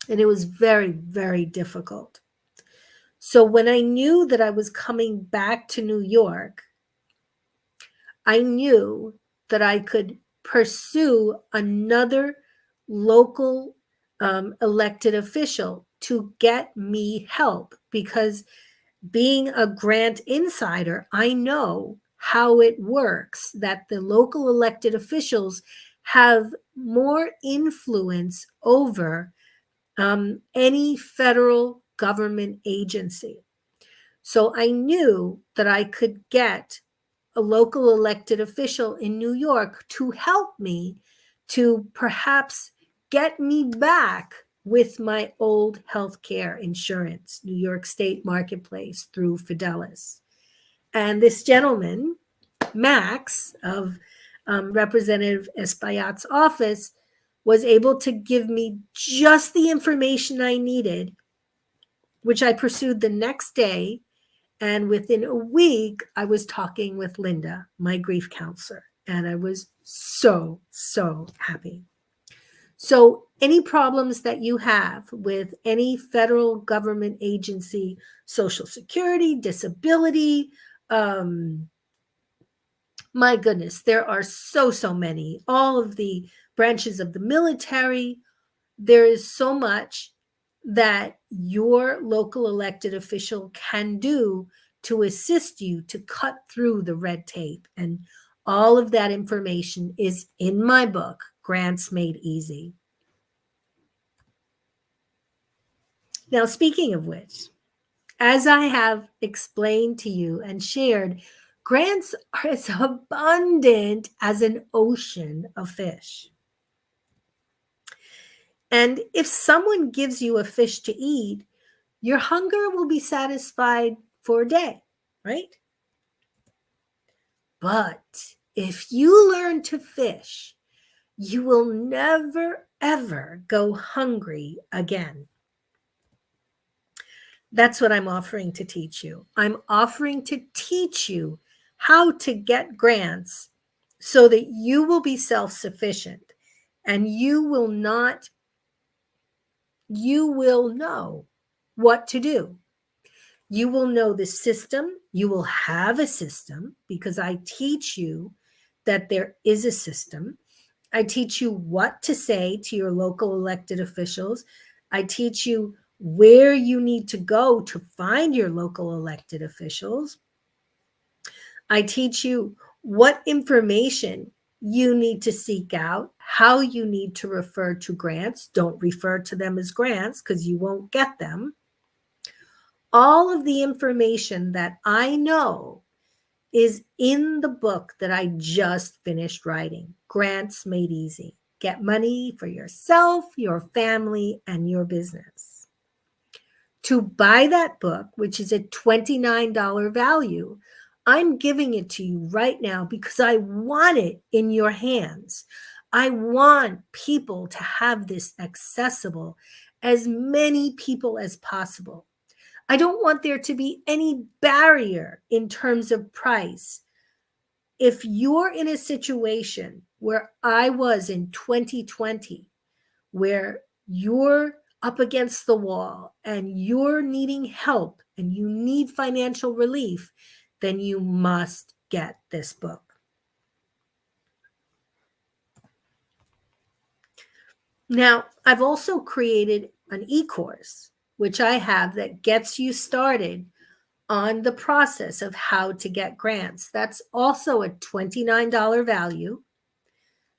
And it was very difficult. So when I knew that I was coming back to New York, I knew that I could pursue another local elected official to get me help, because being a grant insider, I know how it works, that the local elected officials have more influence over any federal government agency. So I knew that I could get a local elected official in New York to help me to perhaps get me back with my old healthcare insurance, New York State Marketplace through Fidelis. And this gentleman, Max, of Representative Espaillat's office, was able to give me just the information I needed which I pursued the next day. And within a week, I was talking with Linda, my grief counselor, and I was so, so happy. So, any problems that you have with any federal government agency, Social Security, disability, um, my goodness, there are so, so many, all of the branches of the military. There is so much that your local elected official can do to assist you to cut through the red tape. And all of that information is in my book, Grants Made Easy. Now, speaking of which, as I have explained to you and shared, grants are as abundant as an ocean of fish. And if someone gives you a fish to eat, your hunger will be satisfied for a day, right? But if you learn to fish, you will never, ever go hungry again. That's what I'm offering to teach you. I'm offering to teach you how to get grants so that you will be self-sufficient and you will know what to do. You will know the system. You will have a system because I teach you that there is a system. I teach you what to say to your local elected officials. I teach you where you need to go to find your local elected officials. I teach you what information you need to seek out, how you need to refer to grants. Don't refer to them as grants because you won't get them. All of the information that I know is in the book that I just finished writing, Grants Made Easy. Get money for yourself, your family, and your business. To buy that book, which is a $29 value, I'm giving it to you right now because I want it in your hands. I want people to have this accessible, as many people as possible. I don't want there to be any barrier in terms of price. If you're in a situation where I was in 2020, where you're up against the wall and you're needing help and you need financial relief, then you must get this book. Now, I've also created an e-course, which I have that gets you started on the process of how to get grants. That's also a $29 value,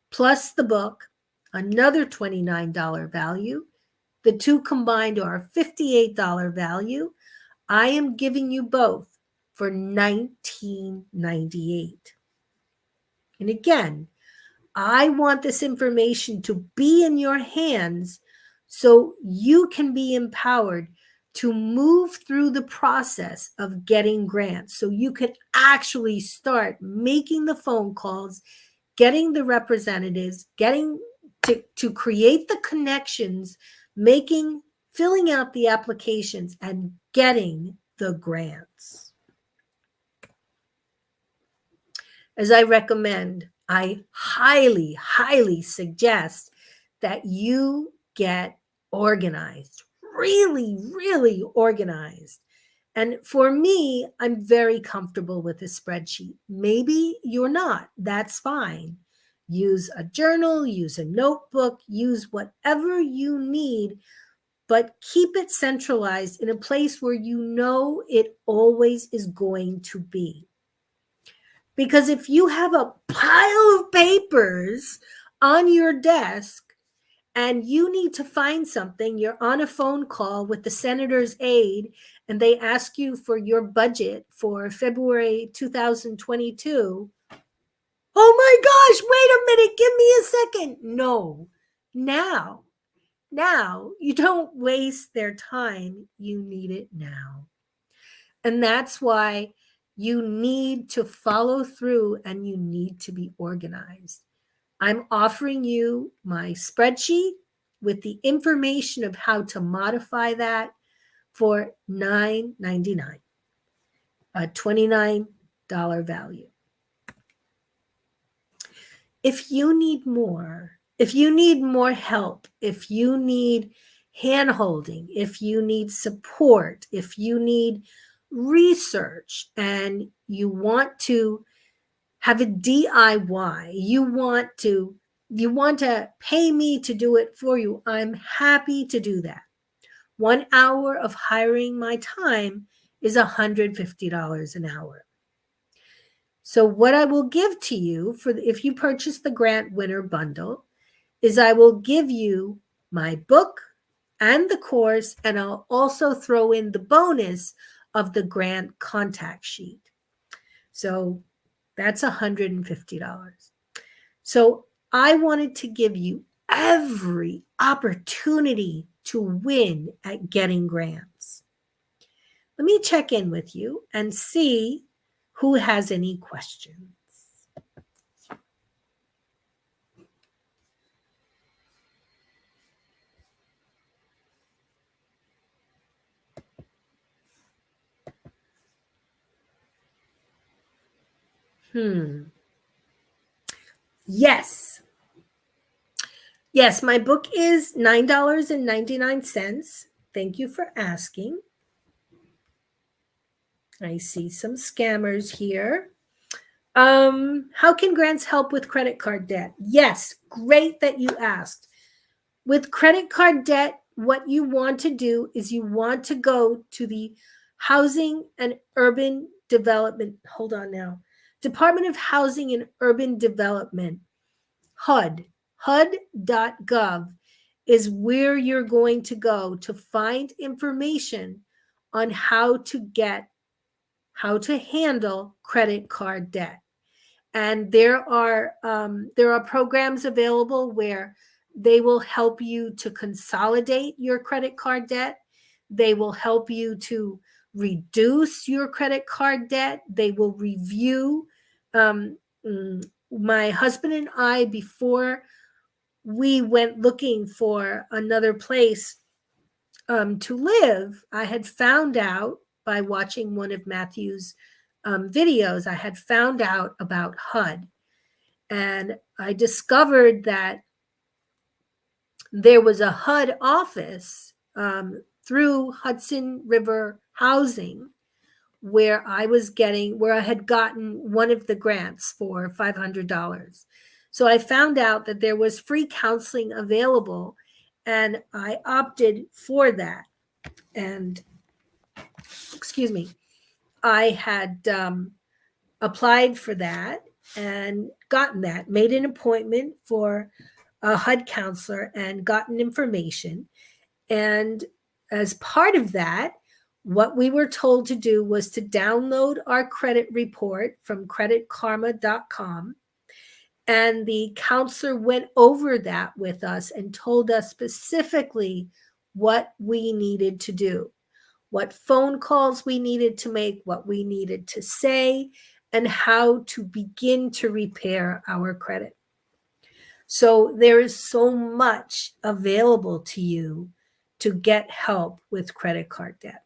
plus the book, another $29 value. The two combined are a $58 value. I am giving you both for $19.98. And again, I want this information to be in your hands so you can be empowered to move through the process of getting grants. So you can actually start making the phone calls, getting the representatives, getting to create the connections, filling out the applications, and getting the grants. As I recommend, I highly, highly suggest that you get organized, really, really organized. And for me, I'm very comfortable with a spreadsheet. Maybe you're not. That's fine. Use a journal, use a notebook, use whatever you need, but keep it centralized in a place where you know it always is going to be. Because if you have a pile of papers on your desk and you need to find something, you're on a phone call with the senator's aide and they ask you for your budget for February 2022. Oh my gosh, wait a minute, give me a second. No, now you don't waste their time. You need it now. And that's why you need to follow through and you need to be organized. I'm offering you my spreadsheet with the information of how to modify that, for $9.99, a $29 value. If you need more help, if you need hand-holding, if you need support, if you need research, and you want to have a DIY, you want to pay me to do it for you, I'm happy to do that. 1 hour of hiring my time is $150 an hour. So what I will give to you if you purchase the grant winner bundle is I will give you my book and the course, and I'll also throw in the bonus of the grant contact sheet. So that's $150. So I wanted to give you every opportunity to win at getting grants. Let me check in with you and see who has any questions. Yes. Yes, my book is $9.99. Thank you for asking. I see some scammers here. How can grants help with credit card debt? Yes, great that you asked. With credit card debt, what you want to do is you want to go to the Housing and Urban Development, Department of Housing and Urban Development, HUD.gov is where you're going to go to find information on how to handle credit card debt. And there are programs available where they will help you to consolidate your credit card debt. They will help you to reduce your credit card debt. They will review. My husband and I, before we went looking for another place to live, I had found out by watching one of Matthew's videos, I had found out about HUD. And I discovered that there was a HUD office through Hudson River Housing where I had gotten one of the grants for $500. So I found out that there was free counseling available, and I opted for that. And I had applied for that and gotten that, made an appointment for a HUD counselor and gotten information. And as part of that, what we were told to do was to download our credit report from creditkarma.com. And the counselor went over that with us and told us specifically what we needed to do, what phone calls we needed to make, what we needed to say, and how to begin to repair our credit. So there is so much available to you to get help with credit card debt.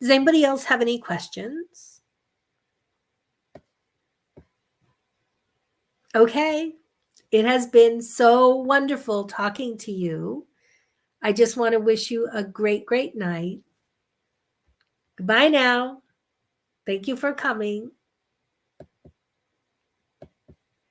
Does anybody else have any questions? Okay. It has been so wonderful talking to you. I just want to wish you a great, great night. Goodbye now. Thank you for coming.